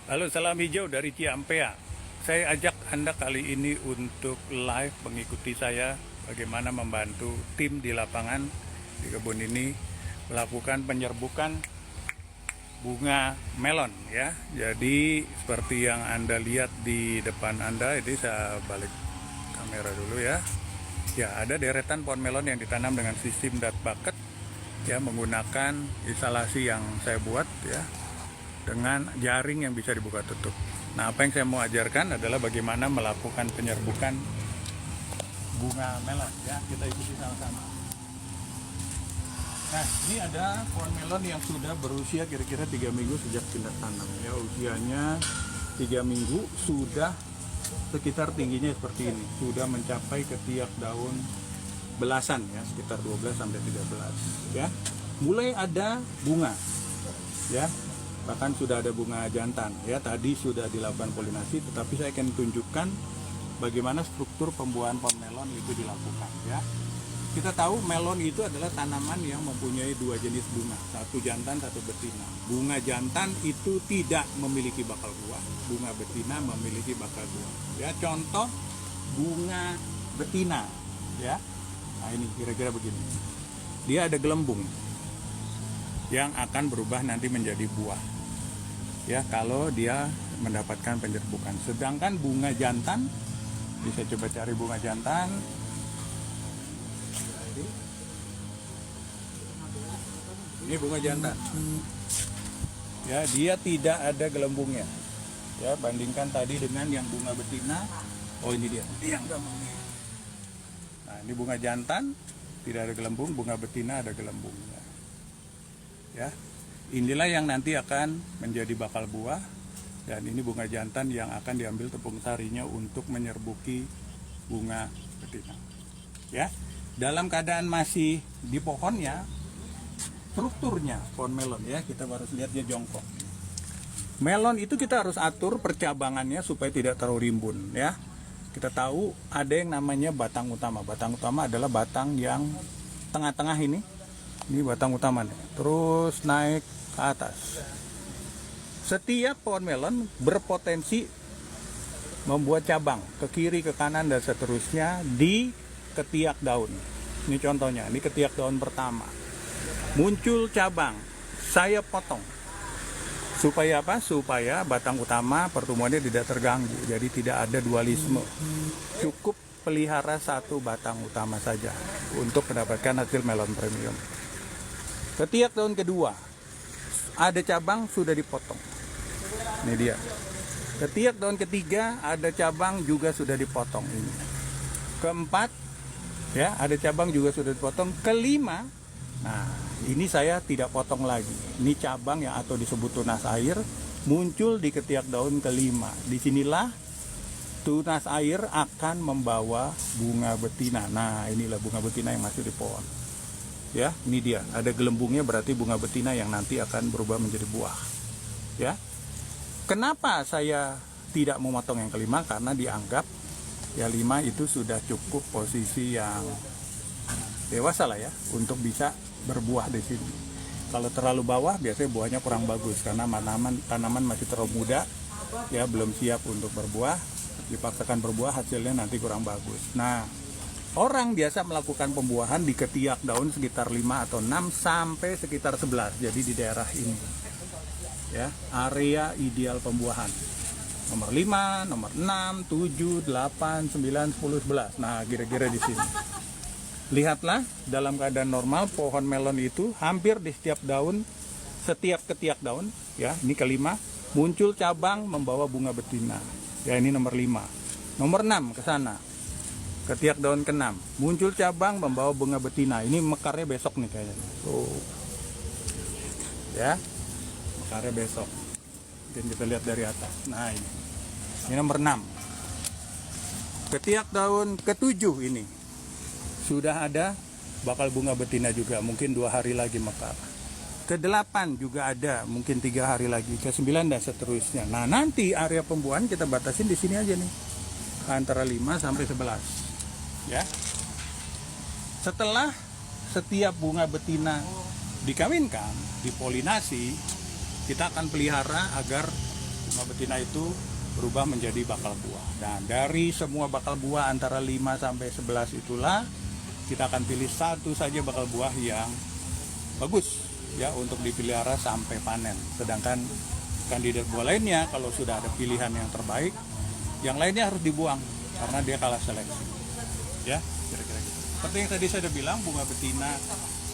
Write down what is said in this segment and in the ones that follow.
Halo, salam hijau dari Ciampea. Saya ajak Anda kali ini untuk live mengikuti saya bagaimana membantu tim di lapangan di kebun ini melakukan penyerbukan bunga melon ya. Jadi seperti yang Anda lihat di depan Anda, ini saya balik kamera dulu ya. Ya, ada deretan pohon melon yang ditanam dengan sistem dat bucket ya, menggunakan instalasi yang saya buat ya, dengan jaring yang bisa dibuka tutup. Nah, apa yang saya mau ajarkan adalah bagaimana melakukan penyerbukan bunga melon ya. Kita ikuti sama-sama. Nah, ini ada pohon melon yang sudah berusia kira-kira 3 minggu sejak kita tanam ya. Usianya 3 minggu, sudah sekitar tingginya seperti ini. Sudah mencapai ketiak daun belasan ya, sekitar 12 sampai 13 ya. Mulai ada bunga ya. Bahkan sudah ada bunga jantan ya. Tadi sudah dilakukan polinasi, tetapi saya akan tunjukkan bagaimana struktur pembuahan pohon melon itu dilakukan ya. Kita tahu melon itu adalah tanaman yang mempunyai dua jenis bunga, satu jantan, satu betina. Bunga jantan itu tidak memiliki bakal buah, bunga betina memiliki bakal buah ya. Contoh bunga betina ya. Nah, ini kira-kira begini, dia ada gelembung yang akan berubah nanti menjadi buah ya kalau dia mendapatkan penyerbukan. Sedangkan bunga jantan, bisa coba cari bunga jantan. Ini bunga jantan ya, dia tidak ada gelembungnya ya, bandingkan tadi dengan yang bunga betina. Oh, ini dia yang gelembungnya. Nah, ini bunga jantan tidak ada gelembung, bunga betina ada gelembungnya ya. Inilah yang nanti akan menjadi bakal buah, dan ini bunga jantan yang akan diambil tepung sarinya untuk menyerbuki bunga betina ya. Dalam keadaan masih di pohonnya, strukturnya pohon melon ya, kita harus lihat dia jongkok. Melon itu kita harus atur percabangannya supaya tidak terlalu rimbun ya. Kita tahu ada yang namanya batang utama. Batang utama adalah batang yang tengah-tengah ini. Ini batang utamanya. Terus naik ke atas. Setiap pohon melon berpotensi membuat cabang ke kiri, ke kanan, dan seterusnya di ketiak daun. Ini contohnya, ini ketiak daun pertama. Muncul cabang, saya potong. Supaya apa? Supaya batang utama pertumbuhannya tidak terganggu. Jadi tidak ada dualisme. Cukup pelihara satu batang utama saja untuk mendapatkan hasil melon premium. Ketiak daun kedua, ada cabang, sudah dipotong. Ini dia. Ketiak daun ketiga, ada cabang, juga sudah dipotong. Ini. Keempat, ya, ada cabang, juga sudah dipotong. Kelima, nah, ini saya tidak potong lagi. Ini cabang yang atau disebut tunas air muncul di ketiak daun kelima. Disinilah tunas air akan membawa bunga betina. Nah, inilah bunga betina yang masih di pohon. Ya, ini dia. Ada gelembungnya, berarti bunga betina yang nanti akan berubah menjadi buah. Ya. Kenapa saya tidak memotong yang kelima? Karena dianggap ya 5 itu sudah cukup posisi yang dewasa lah ya untuk bisa berbuah di sini. Kalau terlalu bawah biasanya buahnya kurang bagus karena tanaman masih terlalu muda ya, belum siap untuk berbuah. Dipaksakan berbuah, hasilnya nanti kurang bagus. Nah, orang biasa melakukan pembuahan di ketiak daun sekitar 5 atau 6 sampai sekitar 11. Jadi di daerah ini ya, area ideal pembuahan. Nomor 5, nomor 6, 7, 8, 9, 10, 11. Nah, kira-kira di sini. Lihatlah, dalam keadaan normal pohon melon itu hampir di setiap daun, setiap ketiak daun ya, ini kelima, muncul cabang membawa bunga betina. Ya, ini nomor 5. Nomor 6 ke sana. Ketiak daun ke-6, muncul cabang membawa bunga betina. Ini mekarnya besok nih kayaknya. Tuh. Ya. Mekarnya besok. Mungkin kita lihat dari atas. Nah, ini. Ini nomor 6. Ketiak daun ke-7 ini. Sudah ada bakal bunga betina juga, mungkin 2 hari lagi mekar. Ke-8 juga ada, mungkin 3 hari lagi. Ke-9 dan seterusnya. Nah, nanti area pembuahan kita batasin di sini aja nih, antara 5 sampai 11. Ya. Setelah setiap bunga betina dikawinkan, dipolinasi, kita akan pelihara agar bunga betina itu berubah menjadi bakal buah. Dan dari semua bakal buah antara 5 sampai 11 itulah kita akan pilih satu saja bakal buah yang bagus ya untuk dipelihara sampai panen. Sedangkan kandidat buah lainnya kalau sudah ada pilihan yang terbaik, yang lainnya harus dibuang karena dia kalah seleksi. Ya, kira-kira gitu. Seperti yang tadi saya sudah bilang, bunga betina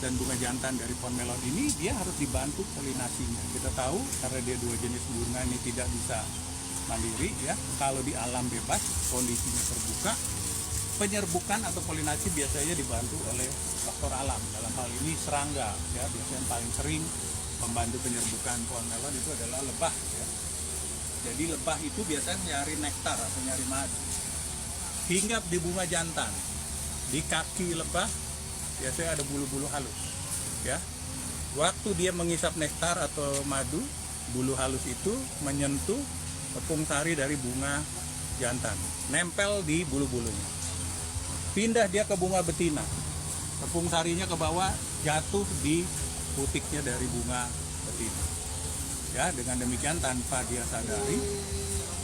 dan bunga jantan dari pohon melon ini dia harus dibantu polinasinya. Kita tahu karena dia dua jenis bunga ini tidak bisa mandiri ya. Kalau di alam bebas kondisinya terbuka, penyerbukan atau polinasi biasanya dibantu oleh faktor alam. Dalam hal ini serangga ya, biasanya paling sering membantu penyerbukan pohon melon itu adalah lebah ya. Jadi lebah itu biasanya nyari nektar atau nyari madu. Hingga di bunga jantan, di kaki lebah biasanya ada bulu-bulu halus ya. Waktu dia mengisap nektar atau madu, bulu halus itu menyentuh tepung sari dari bunga jantan, nempel di bulu-bulunya. Pindah dia ke bunga betina, tepung sarinya ke bawah, jatuh di putiknya dari bunga betina. Ya, dengan demikian tanpa dia sadari,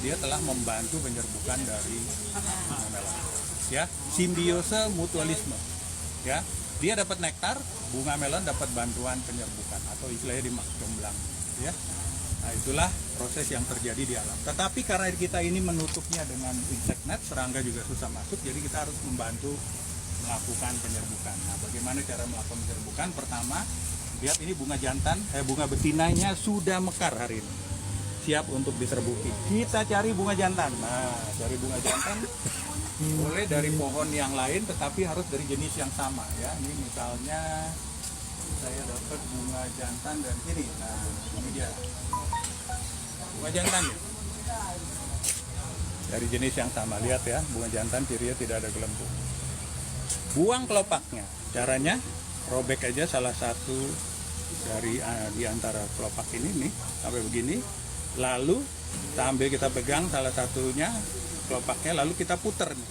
dia telah membantu penyerbukan dari bunga melon. Ya, simbiose mutualisme. Ya, dia dapat nektar, bunga melon dapat bantuan penyerbukan atau istilahnya dimak jomblang. Ya, nah itulah proses yang terjadi di alam. Tetapi karena kita ini menutupnya dengan insect net, serangga juga susah masuk, jadi kita harus membantu melakukan penyerbukan. Nah, bagaimana cara melakukan penyerbukan? Pertama, lihat ini bunga jantan, bunga betinanya sudah mekar hari ini, siap untuk diserbuki. Kita cari bunga jantan. Nah, dari bunga jantan boleh dari pohon yang lain, tetapi harus dari jenis yang sama ya. Ini misalnya saya dapat bunga jantan dan ini. Nah, ini dia bunga jantan ya. Dari jenis yang sama, lihat ya, bunga jantan cirinya tidak ada gelembung. Buang kelopaknya. Caranya robek aja salah satu dari di antara kelopak ini nih sampai begini, lalu sambil kita pegang salah satunya kelopaknya, lalu kita puter nih.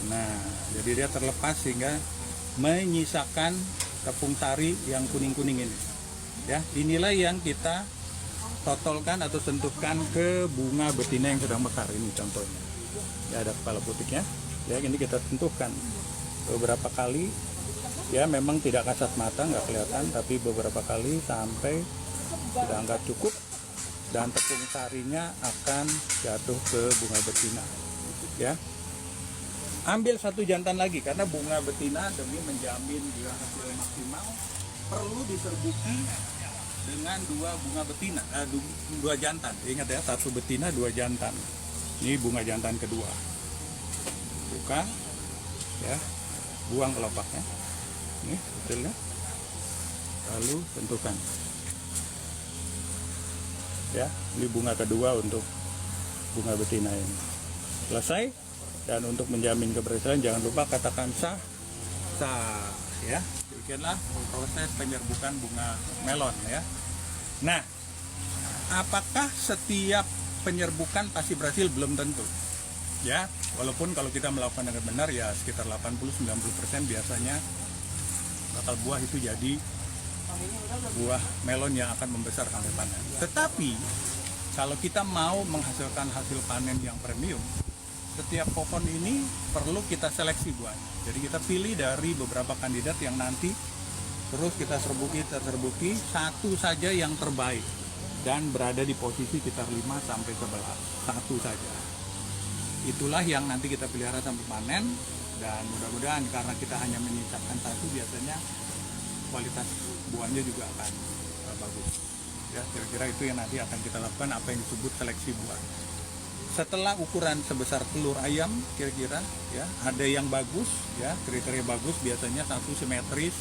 Nah, jadi dia terlepas sehingga menyisakan tepung sari yang kuning-kuning ini. Ya, inilah yang kita totolkan atau sentuhkan ke bunga betina yang sedang mekar ini contohnya. Ya, ada kepala putiknya. Ya, ini kita sentuhkan beberapa kali. Ya, memang tidak kasat mata, nggak kelihatan, tapi beberapa kali sampai sudah anggap cukup dan tepung sarinya akan jatuh ke bunga betina. Ya, ambil satu jantan lagi karena bunga betina demi menjamin dia hasil maksimal perlu diserbuki dengan dua bunga betina, dua jantan. Ingat ya, satu betina, dua jantan. Ini bunga jantan kedua. Buka, ya, buang kelopaknya. Ini hasilnya, lalu tentukan. Ya, ini bunga kedua untuk bunga betina ini. Selesai. Dan untuk menjamin keberhasilan jangan lupa katakan sah, sah. Ya, demikianlah proses penyerbukan bunga melon ya. Nah, apakah setiap penyerbukan pasti berhasil? Belum tentu. Ya, walaupun kalau kita melakukan dengan benar ya sekitar 80-90% biasanya bakal buah itu jadi buah melon yang akan membesar sampai panen. Tetapi kalau kita mau menghasilkan hasil panen yang premium, setiap pohon ini perlu kita seleksi buahnya. Jadi kita pilih dari beberapa kandidat yang nanti terus kita serbuki satu saja yang terbaik dan berada di posisi sekitar 5 sampai 11. Satu saja. Itulah yang nanti kita pelihara sampai panen. Dan mudah-mudahan karena kita hanya menyisakan satu, biasanya kualitas buahnya juga akan bagus. Ya, kira-kira itu yang nanti akan kita lakukan, apa yang disebut seleksi buah. Setelah ukuran sebesar telur ayam, kira-kira ya ada yang bagus, ya kriteria bagus biasanya satu simetris,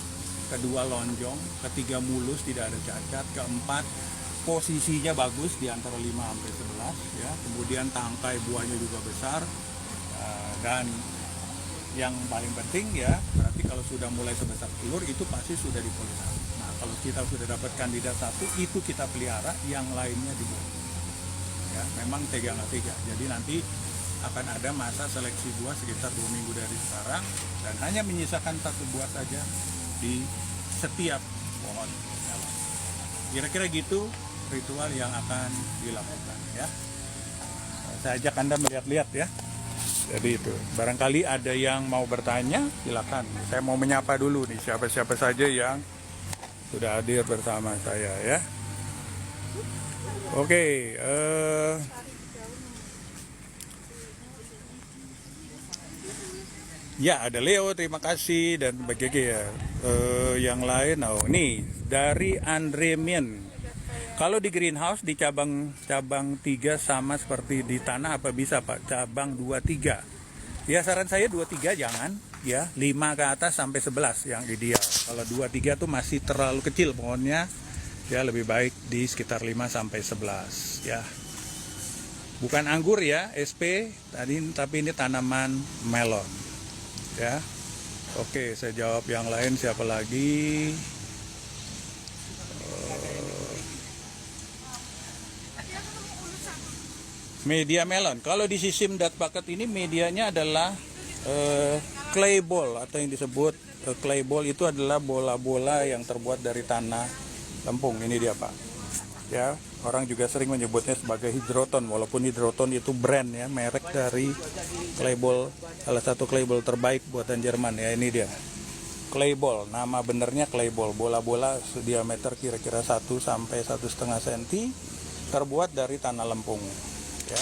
kedua lonjong, ketiga mulus tidak ada cacat, keempat posisinya bagus di antara 5 sampai 11 ya. Kemudian tangkai buahnya juga besar dan yang paling penting ya, berarti kalau sudah mulai sebesar telur itu pasti sudah dipolinasi. Nah, kalau kita sudah dapat kandidat satu, itu kita pelihara, yang lainnya dibuang. Ya, memang tega nggak tega. Jadi nanti akan ada masa seleksi buah sekitar 2 minggu dari sekarang dan hanya menyisakan satu buah saja di setiap pohon melon. Kira-kira gitu ritual yang akan dilakukan ya. Saya ajak Anda melihat-lihat ya. Jadi itu, barangkali ada yang mau bertanya, silakan. Saya mau menyapa dulu nih siapa-siapa saja yang sudah hadir bersama saya ya. Oke, ya ada Leo, terima kasih, dan BGG ya. Yang lain, nih dari Andre Min. Kalau di greenhouse di cabang 3 sama seperti di tanah apa bisa Pak? Cabang 2-3. Ya saran saya 2-3 jangan ya, 5 ke atas sampai 11 yang ideal. Kalau 2-3 tuh masih terlalu kecil pohonnya. Ya lebih baik di sekitar 5 sampai 11 ya. Bukan anggur ya, SP tadi, tapi ini tanaman melon. Ya. Oke, saya jawab yang lain, siapa lagi? Media melon. Kalau di sistem dat bucket ini medianya adalah clay ball atau yang disebut clay ball, itu adalah bola-bola yang terbuat dari tanah lempung. Ini dia Pak. Ya, orang juga sering menyebutnya sebagai hidroton, walaupun hidroton itu brand ya, merek dari clay ball, salah satu clay ball terbaik buatan Jerman ya. Ini dia. Clay ball, nama benernya clay ball. Bola-bola diameter kira-kira 1 sampai 1,5 cm, terbuat dari tanah lempung. Ya,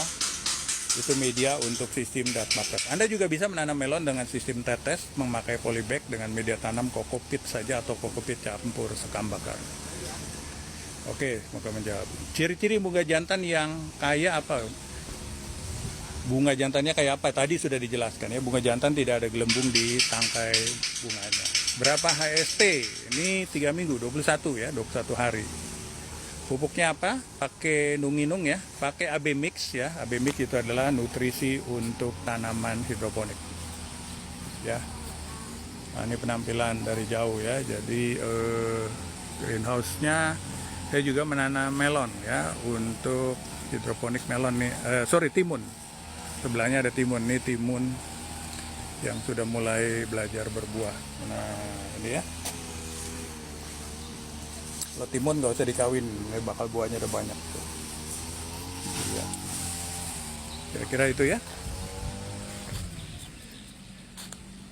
itu media untuk sistem dat bucket. Anda juga bisa menanam melon dengan sistem tetes, memakai polybag dengan media tanam kokopit saja atau kokopit campur sekam bakar. Oke, semoga menjawab. Ciri-ciri bunga jantan yang kaya apa? Bunga jantannya kayak apa? Tadi sudah dijelaskan ya. Bunga jantan tidak ada gelembung di tangkai bunganya. Berapa HST? Ini 3 minggu, 21 ya, 21 hari. Pupuknya apa? Pakai nunginung ya, pakai AB mix ya. AB mix itu adalah nutrisi untuk tanaman hidroponik. Ya. Nah, ini penampilan dari jauh ya. Jadi greenhouse-nya saya juga menanam melon ya, untuk hidroponik melon nih. Timun. Sebelahnya ada timun. Ini timun yang sudah mulai belajar berbuah. Nah, ini ya. Kalau timun nggak usah dikawin, bakal buahnya udah banyak tuh. Ya. Kira-kira itu ya.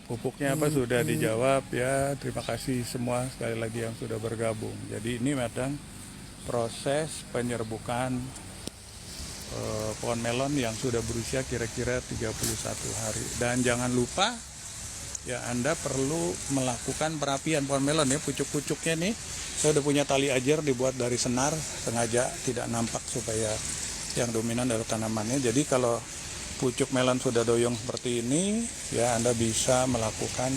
Pupuknya apa sudah dijawab ya. Terima kasih semua sekali lagi yang sudah bergabung. Jadi ini memang proses penyerbukan pohon melon yang sudah berusia kira-kira 31 hari. Dan jangan lupa ya, Anda perlu melakukan perapian pohon melon ya. Pucuk-pucuknya nih, saya udah punya tali ajar dibuat dari senar, sengaja tidak nampak supaya yang dominan dari tanamannya. Jadi kalau pucuk melon sudah doyong seperti ini ya, Anda bisa melakukan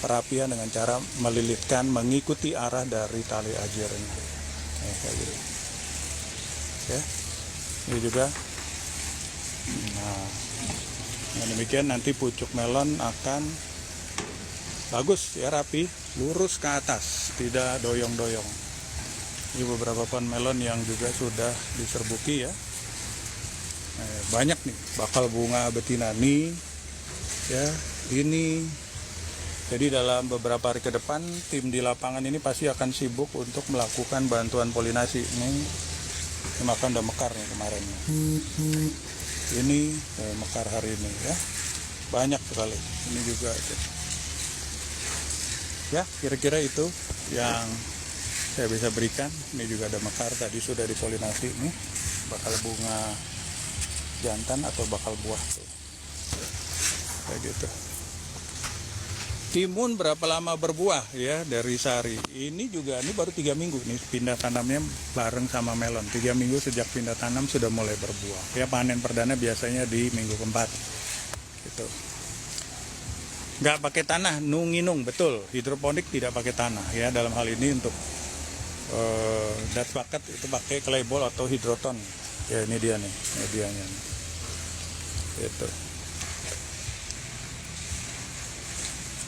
perapian dengan cara melilitkan mengikuti arah dari tali ajar ini. Kayak gitu. Ya. Ini juga. Nah, dengan demikian nanti pucuk melon akan bagus ya, rapi, lurus ke atas, tidak doyong-doyong. Ini beberapa pohon melon yang juga sudah diserbuki ya. Banyak nih bakal bunga betina nih ya, ini. Jadi dalam beberapa hari ke depan tim di lapangan ini pasti akan sibuk untuk melakukan bantuan polinasi. Ini makan udah mekar nih kemarin. Ini mekar hari ini ya, banyak sekali. Ini juga ya, kira-kira itu yang saya bisa berikan. Ini juga ada mekar, tadi sudah dipolinasi nih, bakal bunga jantan atau bakal buah tuh. Kayak gitu. Timun berapa lama berbuah ya dari sari? Ini juga, ini baru 3 minggu nih pindah tanamnya bareng sama melon. 3 minggu sejak pindah tanam sudah mulai berbuah. Ya, panen perdana biasanya di minggu keempat. Gitu. Nggak pakai tanah, nunginung, betul. Hidroponik tidak pakai tanah ya. Dalam hal ini untuk dat bucket itu pakai clay ball atau hidroton. Ya, ini dia nih, medianya. Itu.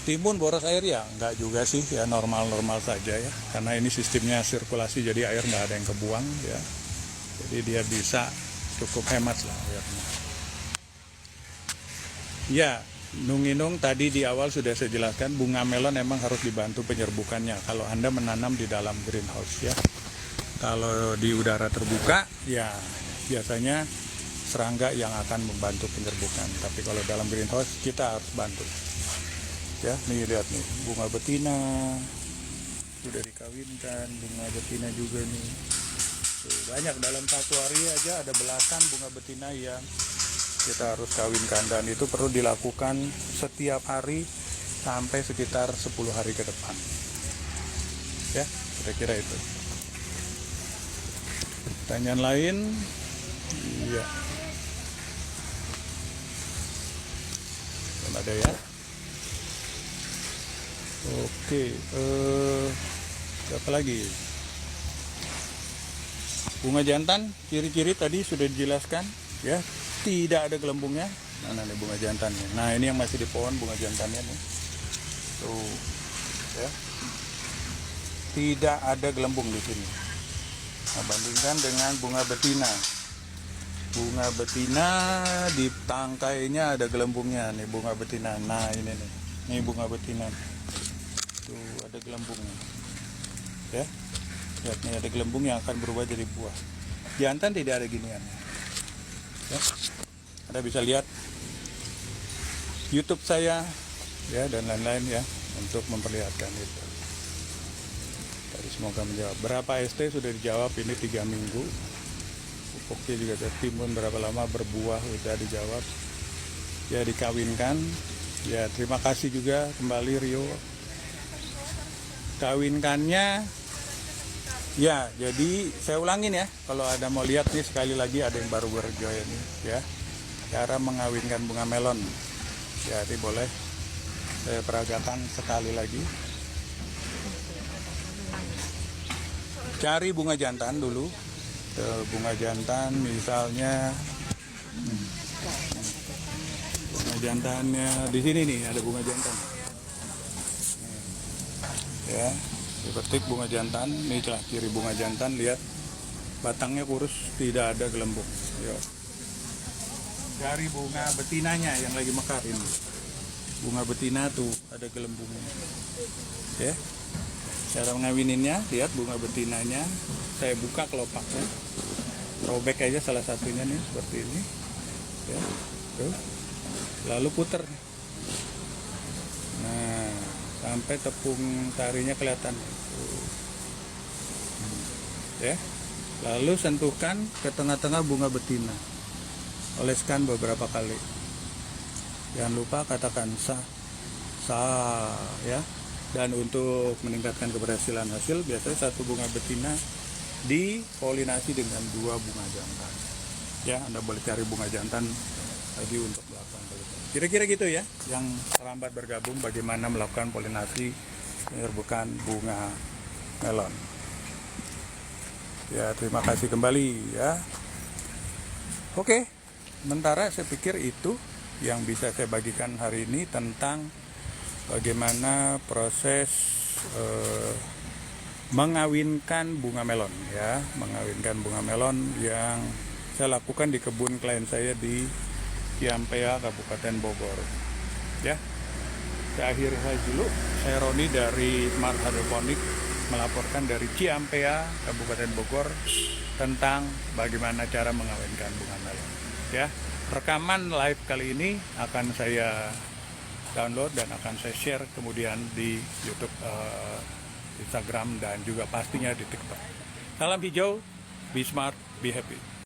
Timun boros air ya? Enggak juga sih ya, normal-normal saja ya. Karena ini sistemnya sirkulasi, jadi air nggak ada yang kebuang ya. Jadi dia bisa cukup hemat lah airnya. Ya, nunginung tadi di awal sudah saya jelaskan, bunga melon emang harus dibantu penyerbukannya kalau Anda menanam di dalam greenhouse ya. Kalau di udara terbuka, ya biasanya serangga yang akan membantu penyerbukan. Tapi kalau dalam greenhouse kita harus bantu. Ya, nih lihat nih, bunga betina sudah dikawinkan, bunga betina juga nih. Tuh, banyak, dalam satu hari aja ada belasan bunga betina yang kita harus kawinkan, dan itu perlu dilakukan setiap hari sampai sekitar 10 hari ke depan. Ya, kira-kira itu. Pertanyaan lain? Iya. Belum ada ya? Oke, apa lagi? Bunga jantan, ciri-ciri tadi sudah dijelaskan, ya. Tidak ada gelembungnya. Mana nih bunga jantannya? Nah, ini yang masih di pohon bunga jantannya nih. Tuh, ya. Tidak ada gelembung di sini. Nah, bandingkan dengan bunga betina. Bunga betina di tangkainya ada gelembungnya nih, bunga betina. Nah, ini nih. Ini bunga betina. Tuh, ada gelembungnya. Ya. Lihat nih, ada gelembung yang akan berubah jadi buah. Jantan tidak ada ginian. Ya. Anda bisa lihat YouTube saya, ya, dan lain-lain ya, untuk memperlihatkan itu. Tadi semoga menjawab. Berapa ST sudah dijawab, ini 3 minggu. Pupuknya juga sudah timbun berapa lama, berbuah sudah dijawab. Ya, dikawinkan. Ya, terima kasih juga kembali Rio. Kawinkannya, ya, jadi saya ulangin ya, kalau ada mau lihat nih, sekali lagi ada yang baru berjoin nih, ya, cara mengawinkan bunga melon. Jadi boleh saya peragakan sekali lagi. Cari bunga jantan dulu. Bunga jantan misalnya, bunga jantannya di sini nih, ada bunga jantan. Ya, dipetik bunga jantan, ini celah ciri bunga jantan, lihat batangnya kurus, tidak ada gelembung. Ya. Dari bunga betinanya yang lagi mekar ini, bunga betina tuh ada gelembungnya. Ya, cara mengawininnya, lihat bunga betinanya, saya buka kelopaknya, robek aja salah satunya nih seperti ini. Ya, tuh, lalu puter. Nah, sampai tepung sarinya kelihatan. Ya, lalu sentuhkan ke tengah-tengah bunga betina, oleskan beberapa kali. Jangan lupa katakan sa, ya. Dan untuk meningkatkan keberhasilan hasil, biasanya satu bunga betina dipolinasi dengan 2 bunga jantan. Ya, Anda boleh cari bunga jantan tadi untuk melakukan polinasi. Kira-kira gitu ya, yang terlambat bergabung bagaimana melakukan polinasi menyerbukan bunga melon. Ya, terima kasih kembali ya. Oke, sementara saya pikir itu yang bisa saya bagikan hari ini tentang bagaimana proses mengawinkan bunga melon ya, mengawinkan bunga melon yang saya lakukan di kebun klien saya di Ciampea, Kabupaten Bogor. Ya, saya akhiri dulu. Saya Roni dari Smart Hydroponic melaporkan dari Ciampea, Kabupaten Bogor tentang bagaimana cara mengawinkan bunga melon. Ya, rekaman live kali ini akan saya download dan akan saya share kemudian di YouTube, Instagram, dan juga pastinya di TikTok. Salam hijau, be smart, be happy.